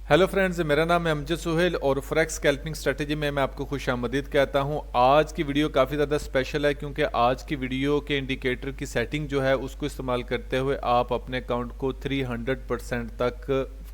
Hello friends, मेरा नाम है अमजद सुहेल और फॉरेक्स स्कैल्पिंग स्ट्रेटजी में मैं आपको खुशामदीद कहता हूं। आज की वीडियो काफ़ी ज़्यादा स्पेशल है क्योंकि आज की वीडियो के इंडिकेटर की सेटिंग जो है उसको इस्तेमाल करते हुए आप अपने अकाउंट को 300% तक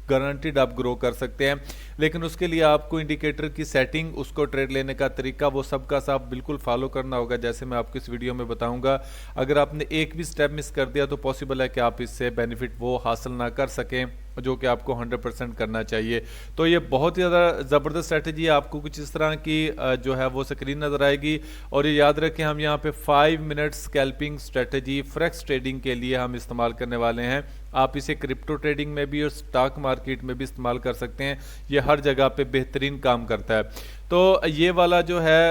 गारंटीड आप ग्रो कर सकते हैं। लेकिन उसके लिए आपको इंडिकेटर की सेटिंग, उसको ट्रेड लेने का तरीका, वो सब का सब बिल्कुल फॉलो करना होगा जैसे मैं आपको इस वीडियो में बताऊंगा। अगर आपने एक भी स्टेप मिस कर दिया तो पॉसिबल है कि आप इससे बेनिफिट वो हासिल ना कर सकें जो कि आपको 100% करना चाहिए। तो ये बहुत ही ज़्यादा ज़बरदस्त स्ट्रैटेजी है। आपको कुछ इस तरह की जो है वो स्क्रीन नज़र आएगी और ये याद रखें, हम यहाँ पे 5 minute scalping strategy forex trading के लिए हम इस्तेमाल करने वाले हैं। आप इसे क्रिप्टो ट्रेडिंग में भी और स्टॉक मार्केट में भी इस्तेमाल कर सकते हैं। ये हर जगह पे बेहतरीन काम करता है। तो ये वाला जो है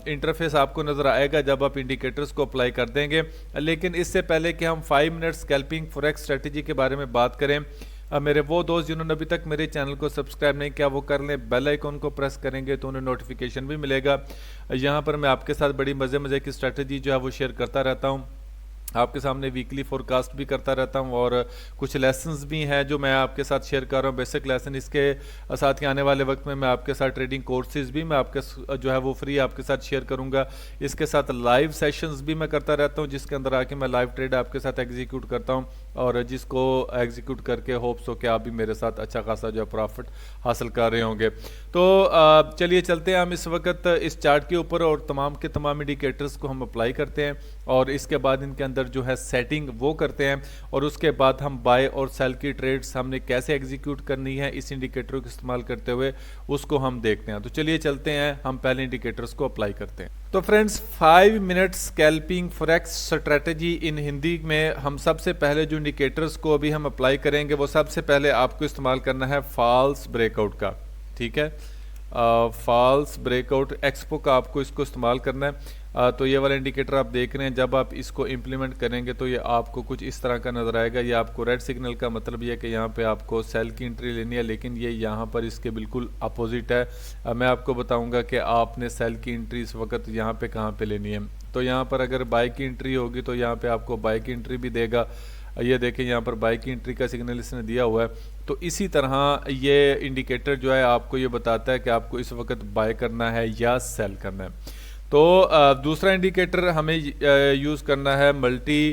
इंटरफेस आपको नज़र आएगा जब आप इंडिकेटर्स को अप्लाई कर देंगे। लेकिन इससे पहले कि हम 5 मिनट स्कैल्पिंग फॉरेक्स स्ट्रैटेजी के बारे में बात करें, मेरे वो दोस्त जिन्होंने अभी तक मेरे चैनल को सब्सक्राइब नहीं किया वो कर लें। बेल आइकॉन को प्रेस करेंगे तो उन्हें नोटिफिकेशन भी मिलेगा। यहाँ पर मैं आपके साथ बड़ी मज़े की स्ट्रैटेजी जो है वो शेयर करता रहता हूँ। आपके सामने वीकली फोरकास्ट भी करता रहता हूं और कुछ लेसन्स भी हैं जो मैं आपके साथ शेयर कर रहा हूं, बेसिक लेसन। इसके साथ ही आने वाले वक्त में मैं आपके साथ ट्रेडिंग कोर्सेज भी मैं आपके जो है वो फ्री आपके साथ शेयर करूंगा। इसके साथ लाइव सेशंस भी मैं करता रहता हूं जिसके अंदर आके मैं लाइव ट्रेड आपके साथ एग्जीक्यूट करता हूं और जिसको एग्जीक्यूट करके होप्स हो कि आप भी मेरे साथ अच्छा खासा जो है प्रॉफिट हासिल कर रहे होंगे। तो चलिए चलते हैं हम इस वक्त इस चार्ट के ऊपर और तमाम के तमाम इंडिकेटर्स को हम अप्लाई करते हैं और इसके बाद इनके अंदर जो है सेटिंग वो करते हैं और उसके बाद हम बाय और सेल की ट्रेड्स हमने कैसे एग्जीक्यूट करनी है इस इंडिकेटर को इस्तेमाल करते हुए उसको हम देखते हैं। तो चलिए चलते हैं, हम पहले इंडिकेटर्स को अप्लाई करते हैं। तो friends, 5 minute scalping forex strategy in Hindi में हम सबसे पहले जो इंडिकेटर्स को अभी हम अप्लाई करेंगे वो सबसे पहले आपको इस्तेमाल करना है फॉल्स ब्रेकआउट का। ठीक है, फॉल्स ब्रेकआउट एक्सपो का आपको इसको इस्तेमाल करना है। तो ये वाला इंडिकेटर आप देख रहे हैं, जब आप इसको इम्प्लीमेंट करेंगे तो ये आपको कुछ इस तरह का नज़र आएगा। ये आपको रेड सिग्नल का मतलब ये है कि यहाँ पे आपको सेल की एंट्री लेनी है, लेकिन ये यहाँ पर इसके बिल्कुल अपोजिट है। मैं आपको बताऊंगा कि आपने सेल की एंट्री इस वक्त यहाँ पे कहाँ पे लेनी है। तो यहाँ पर अगर बाय की एंट्री होगी तो यहाँ पे आपको बाय की एंट्री भी देगा। ये देखें, यहाँ पर बाय की एंट्री का सिग्नल इसने दिया हुआ है। तो इसी तरह ये इंडिकेटर जो है आपको ये बताता है कि आपको इस वक्त बाय करना है या सेल करना है। तो दूसरा इंडिकेटर हमें यूज़ करना है मल्टी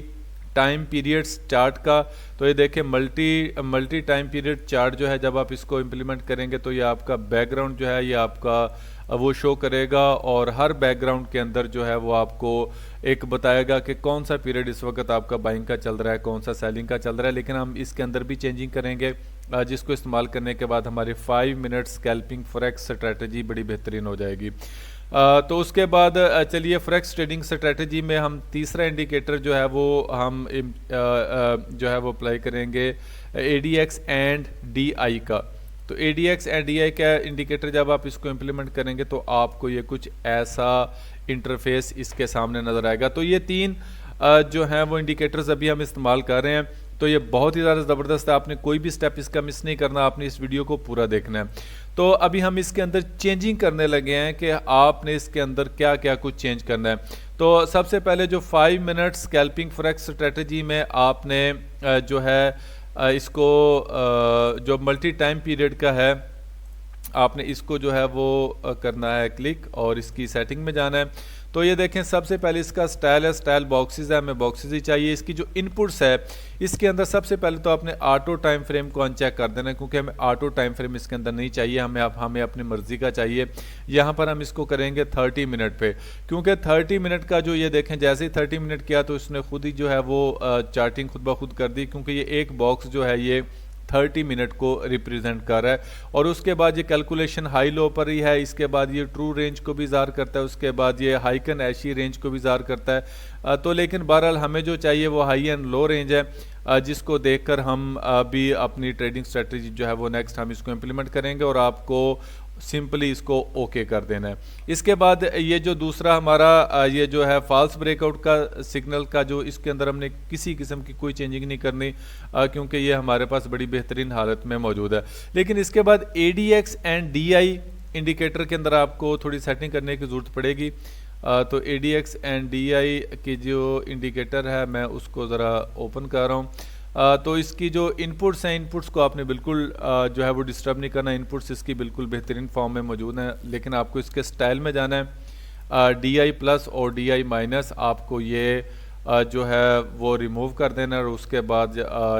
टाइम पीरियड्स चार्ट का। तो ये देखें, मल्टी टाइम पीरियड चार्ट जो है जब आप इसको इम्प्लीमेंट करेंगे तो ये आपका बैकग्राउंड जो है ये आपका वो शो करेगा और हर बैकग्राउंड के अंदर जो है वो आपको एक बताएगा कि कौन सा पीरियड इस वक्त आपका बाइंग का चल रहा है, कौन सा सेलिंग का चल रहा है। लेकिन हम इसके अंदर भी चेंजिंग करेंगे जिसको इस्तेमाल करने के बाद हमारी 5 मिनट स्कैल्पिंग फॉरेक्स स्ट्रैटेजी बड़ी बेहतरीन हो जाएगी। तो उसके बाद चलिए फॉरेक्स ट्रेडिंग स्ट्रैटेजी में हम तीसरा इंडिकेटर जो है वो हम जो है वो अप्लाई करेंगे ADX एंड DI का। तो ADX एंड DI का इंडिकेटर जब आप इसको इम्प्लीमेंट करेंगे तो आपको ये कुछ ऐसा इंटरफेस इसके सामने नज़र आएगा। तो ये तीन जो हैं वो इंडिकेटर्स अभी हम इस्तेमाल कर रहे हैं। तो ये बहुत ही ज़्यादा ज़बरदस्त है, आपने कोई भी स्टेप इसका मिस नहीं करना, आपने इस वीडियो को पूरा देखना है। तो अभी हम इसके अंदर चेंजिंग करने लगे हैं कि आपने इसके अंदर क्या क्या कुछ चेंज करना है। तो सबसे पहले जो 5 मिनट स्कैल्पिंग फॉरेक्स स्ट्रेटजी में आपने जो है इसको जो मल्टी टाइम पीरियड का है आपने इसको जो है वो करना है क्लिक और इसकी सेटिंग में जाना है। तो ये देखें, सबसे पहले इसका स्टाइल है, स्टाइल बॉक्सेस है, हमें बॉक्सेस ही चाहिए। इसकी जो इनपुट्स है इसके अंदर सबसे पहले तो आपने ऑटो टाइम फ्रेम को अनचेक कर देना है क्योंकि हमें ऑटो टाइम फ्रेम इसके अंदर नहीं चाहिए, हमें अपनी मर्जी का चाहिए। यहाँ पर हम इसको करेंगे 30 मिनट पे, क्योंकि 30 मिनट का जो ये देखें जैसे ही 30 मिनट किया तो इसने खुद ही जो है वो चार्टिंग खुद ब खुद कर दी, क्योंकि ये एक बॉक्स जो है ये 30 मिनट को रिप्रेजेंट कर रहा है। और उसके बाद ये कैलकुलेशन हाई लो पर ही है, इसके बाद ये ट्रू रेंज को भी ज़ार करता है, उसके बाद ये हाइकन ऐशी रेंज को भी ज़ार करता है। तो लेकिन बहरहाल हमें जो चाहिए वो हाई एंड लो रेंज है, जिसको देखकर हम अभी अपनी ट्रेडिंग स्ट्रेटजी जो है वो नेक्स्ट हम इसको इम्प्लीमेंट करेंगे और आपको सिंपली इसको ओके कर देना है। इसके बाद ये जो दूसरा हमारा ये जो है फॉल्स ब्रेकआउट का सिग्नल का, जो इसके अंदर हमने किसी किस्म की कोई चेंजिंग नहीं करनी क्योंकि ये हमारे पास बड़ी बेहतरीन हालत में मौजूद है। लेकिन इसके बाद ADX एंड DI इंडिकेटर के अंदर आपको थोड़ी सेटिंग करने की ज़रूरत पड़ेगी। तो ADX एंड DI की जो इंडिकेटर है मैं उसको ज़रा ओपन कर रहा हूँ। तो इसकी जो इनपुट्स हैं, इनपुट्स को आपने बिल्कुल जो है वो डिस्टर्ब नहीं करना। इनपुट्स इसकी बिल्कुल बेहतरीन फॉर्म में मौजूद हैं, लेकिन आपको इसके स्टाइल में जाना है। DI प्लस और DI माइनस आपको ये जो है वो रिमूव कर देना, और उसके बाद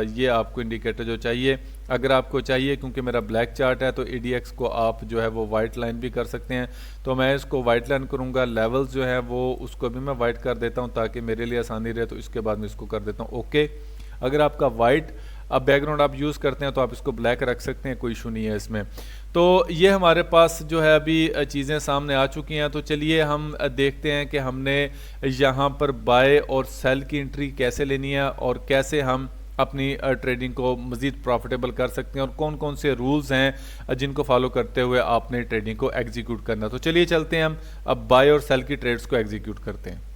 ये आपको इंडिकेटर जो चाहिए, अगर आपको चाहिए, क्योंकि मेरा ब्लैक चार्ट है तो ADX को आप जो है वो वाइट लाइन भी कर सकते हैं। तो मैं इसको वाइट लाइन करूँगा। लेवल्स जो है वो उसको भी मैं वाइट कर देता हूँ ताकि मेरे लिए आसानी रहे। तो इसके बाद मैं इसको कर देता हूँ ओके। अगर आपका वाइट अब बैकग्राउंड आप यूज़ करते हैं तो आप इसको ब्लैक रख सकते हैं, कोई इशू नहीं है इसमें। तो ये हमारे पास जो है अभी चीज़ें सामने आ चुकी हैं। तो चलिए हम देखते हैं कि हमने यहाँ पर बाय और सेल की एंट्री कैसे लेनी है और कैसे हम अपनी ट्रेडिंग को मज़ीद प्रॉफिटेबल कर सकते हैं, और कौन कौन से रूल्स हैं जिनको फॉलो करते हुए आपने ट्रेडिंग को एग्जीक्यूट करना। तो चलिए चलते हैं हम अब बाय और सेल की ट्रेड्स को एग्जीक्यूट करते हैं।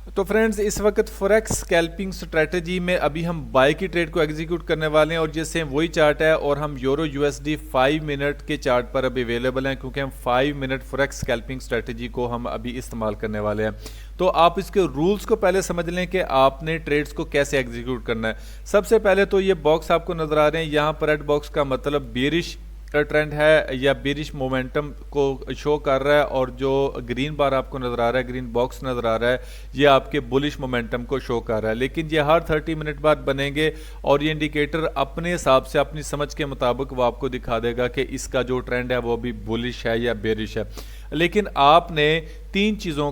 तो फ्रेंड्स, इस वक्त फॉरेक्स स्कैल्पिंग स्ट्रेटजी में अभी हम बाय की ट्रेड को एग्जीक्यूट करने वाले हैं, और ये सेम वही चार्ट है, और हम यूरो USD 5 मिनट के चार्ट पर अभी अवेलेबल हैं, क्योंकि हम 5 मिनट फॉरेक्स स्कैल्पिंग स्ट्रेटजी को हम अभी इस्तेमाल करने वाले हैं। तो आप इसके रूल्स को पहले समझ लें कि आपने ट्रेड्स को कैसे एग्जीक्यूट करना है। सबसे पहले तो ये बॉक्स आपको नजर आ रहे हैं, यहाँ पर रेड बॉक्स का मतलब बेरिश ट्रेंड है या बेरिश मोमेंटम को शो कर रहा है, और जो ग्रीन बार आपको नजर आ रहा है, ग्रीन बॉक्स नजर आ रहा है, ये आपके बुलिश मोमेंटम को शो कर रहा है। लेकिन ये हर 30 मिनट बाद बनेंगे, और ये इंडिकेटर अपने हिसाब से अपनी समझ के मुताबिक वो आपको दिखा देगा कि इसका जो ट्रेंड है वो अभी बुलिश है या बेरिश है। लेकिन आपने तीन चीज़ों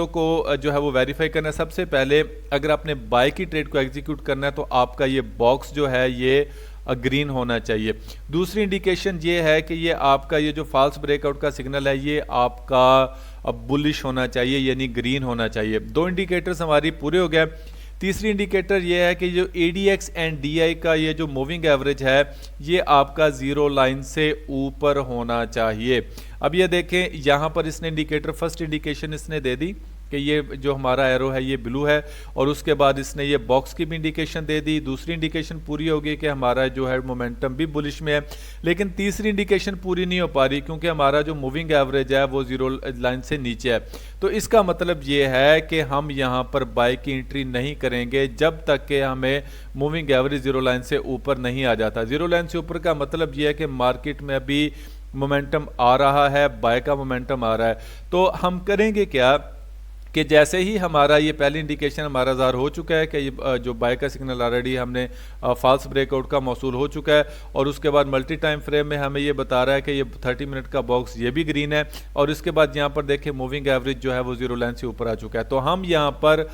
को जो है वो वेरीफाई करना है। सबसे पहले अगर आपने बाय की ट्रेड को एग्जीक्यूट करना है तो आपका ये बॉक्स जो है ये ग्रीन होना चाहिए। दूसरी इंडिकेशन ये है कि ये आपका ये जो फॉल्स ब्रेकआउट का सिग्नल है ये आपका बुलिश होना चाहिए, यानी ग्रीन होना चाहिए। दो इंडिकेटर्स हमारी पूरे हो गए। तीसरी इंडिकेटर ये है कि जो ADX एंड DI का ये जो मूविंग एवरेज है ये आपका जीरो लाइन से ऊपर होना चाहिए। अब ये देखें, यहाँ पर इसने इंडिकेटर फर्स्ट इंडिकेशन इसने दे दी कि ये जो हमारा एरो है ये ब्लू है, और उसके बाद इसने ये बॉक्स की भी इंडिकेशन दे दी। दूसरी इंडिकेशन पूरी होगी कि हमारा जो है मोमेंटम भी बुलिश में है। लेकिन तीसरी इंडिकेशन पूरी नहीं हो पा रही, क्योंकि हमारा जो मूविंग एवरेज है वो जीरो लाइन से नीचे है। तो इसका मतलब ये है कि हम यहाँ पर बाय की एंट्री नहीं करेंगे जब तक कि हमें मूविंग एवरेज जीरो लाइन से ऊपर नहीं आ जाता। जीरो लाइन से ऊपर का मतलब ये है कि मार्केट में अभी मोमेंटम आ रहा है, बाय का मोमेंटम आ रहा है। तो हम करेंगे क्या कि जैसे ही हमारा ये पहली इंडिकेशन हमारा ज़ाहिर हो चुका है कि ये जो बाय का सिग्नल ऑलरेडी हमने फॉल्स ब्रेकआउट का मौसूल हो चुका है, और उसके बाद मल्टी टाइम फ्रेम में हमें ये बता रहा है कि ये 30 मिनट का बॉक्स ये भी ग्रीन है, और इसके बाद यहाँ पर देखें मूविंग एवरेज जो है वो जीरो लाइन से ऊपर आ चुका है। तो हम यहाँ पर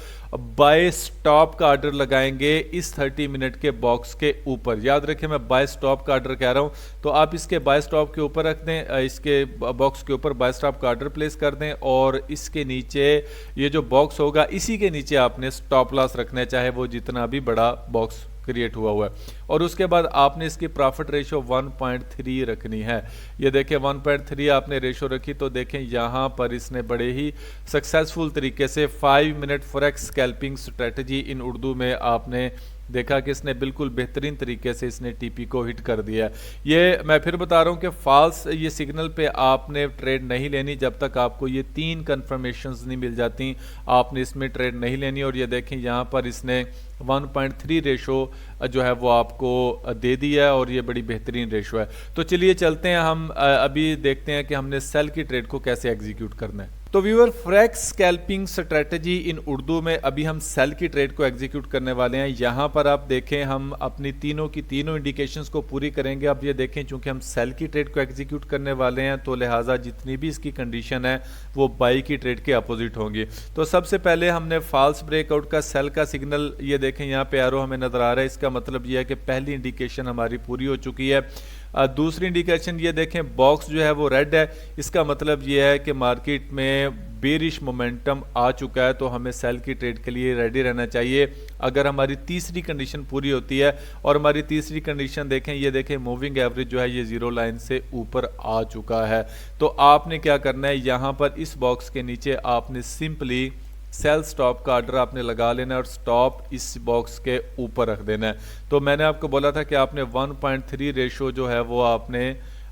बाय स्टॉप का ऑर्डर लगाएंगे इस 30 मिनट के बॉक्स के ऊपर। याद रखें मैं बाय स्टॉप का ऑर्डर कह रहा हूँ, तो आप इसके बाय स्टॉप के ऊपर रख दें, इसके बॉक्स के ऊपर बाय स्टॉप का ऑर्डर प्लेस कर दें, और इसके नीचे ये जो बॉक्स होगा इसी के नीचे आपने स्टॉप लॉस रखना है, चाहे वो जितना भी बड़ा बॉक्स क्रिएट हुआ है। और उसके बाद आपने इसकी प्रॉफिट रेशो 1.3 रखनी है। ये देखें 1.3 आपने रेशो रखी, तो देखें यहाँ पर इसने बड़े ही सक्सेसफुल तरीके से 5 minute forex scalping strategy in Urdu में आपने देखा कि इसने बिल्कुल बेहतरीन तरीके से इसने टीपी को हिट कर दिया। ये मैं फिर बता रहा हूँ कि फॉल्स ये सिग्नल पे आपने ट्रेड नहीं लेनी जब तक आपको ये 3 कंफर्मेशंस नहीं मिल जाती, आपने इसमें ट्रेड नहीं लेनी। और ये देखें यहाँ पर इसने 1.3 रेशो जो है वो आपको दे दिया है, और ये बड़ी बेहतरीन रेशो है। तो चलिए चलते हैं, हम अभी देखते हैं कि हमने सेल की ट्रेड को कैसे एग्जीक्यूट करना है। तो viewer, forex scalping strategy in Urdu में अभी हम सेल की ट्रेड को एग्जीक्यूट करने वाले हैं। यहाँ पर आप देखें हम अपनी तीनों की तीनों इंडिकेशंस को पूरी करेंगे। अब ये देखें चूंकि हम सेल की ट्रेड को एग्जीक्यूट करने वाले हैं तो लिहाजा जितनी भी इसकी कंडीशन है वो बाई की ट्रेड के अपोजिट होंगी। तो सबसे पहले हमने फॉल्स ब्रेकआउट का सेल का सिग्नल, ये देखें यहाँ पे एरो हमें नजर आ रहा है, इसका मतलब यह है कि पहली इंडिकेशन हमारी पूरी हो चुकी है। दूसरी इंडिकेशन ये देखें बॉक्स जो है वो रेड है, इसका मतलब ये है कि मार्केट में बेरिश मोमेंटम आ चुका है, तो हमें सेल की ट्रेड के लिए रेडी रहना चाहिए। अगर हमारी तीसरी कंडीशन पूरी होती है, और हमारी तीसरी कंडीशन देखें, ये देखें मूविंग एवरेज जो है ये जीरो लाइन से ऊपर आ चुका है, तो आपने क्या करना है, यहाँ पर इस बॉक्स के नीचे आपने सिंपली सेल स्टॉप का ऑर्डर आपने लगा लेना है और स्टॉप इस बॉक्स के ऊपर रख देना है। तो मैंने आपको बोला था कि आपने 1.3 रेशो जो है वो आपने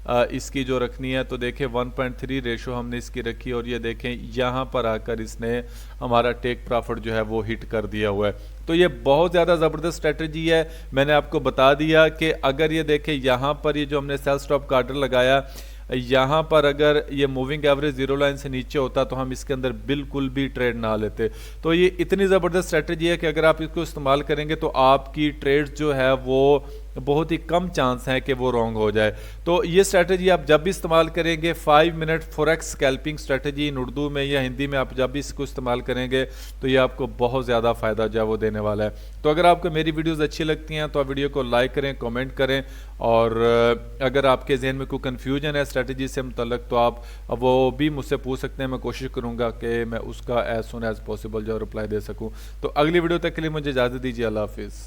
इसकी जो रखनी है, तो देखें 1.3 रेशो हमने इसकी रखी और ये देखें यहाँ पर आकर इसने हमारा टेक प्रॉफिट जो है वो हिट कर दिया हुआ है। तो ये बहुत ज़्यादा ज़बरदस्त स्ट्रेटजी है। मैंने आपको बता दिया कि अगर ये देखें यहाँ पर ये जो हमने सेल स्टॉप का ऑर्डर लगाया, यहाँ पर अगर ये मूविंग एवरेज जीरो लाइन से नीचे होता तो हम इसके अंदर बिल्कुल भी ट्रेड ना लेते। तो ये इतनी ज़बरदस्त स्ट्रेटजी है कि अगर आप इसको इस्तेमाल करेंगे तो आपकी ट्रेड जो है वो बहुत ही कम चांस है कि वो रॉन्ग हो जाए। तो ये स्ट्रेटजी आप जब भी इस्तेमाल करेंगे, 5 minute forex scalping strategy, in Urdu में या हिंदी में आप जब भी इसको इस्तेमाल करेंगे तो ये आपको बहुत ज़्यादा फ़ायदा जो है वो देने वाला है। तो अगर आपको मेरी वीडियोज़ अच्छी लगती हैं तो आप वीडियो को लाइक करें, कमेंट करें, और अगर आपके जहन में कोई कन्फ्यूजन है स्ट्रेटजी से मुतल्लिक तो आप वो भी मुझसे पूछ सकते हैं। मैं कोशिश करूँगा कि मैं उसका एज सुन एज पॉसिबल जो रिप्लाई दे सकूँ। तो अगली वीडियो तक के लिए मुझे इजाज़त दीजिए। अल्लाह हाफिज़।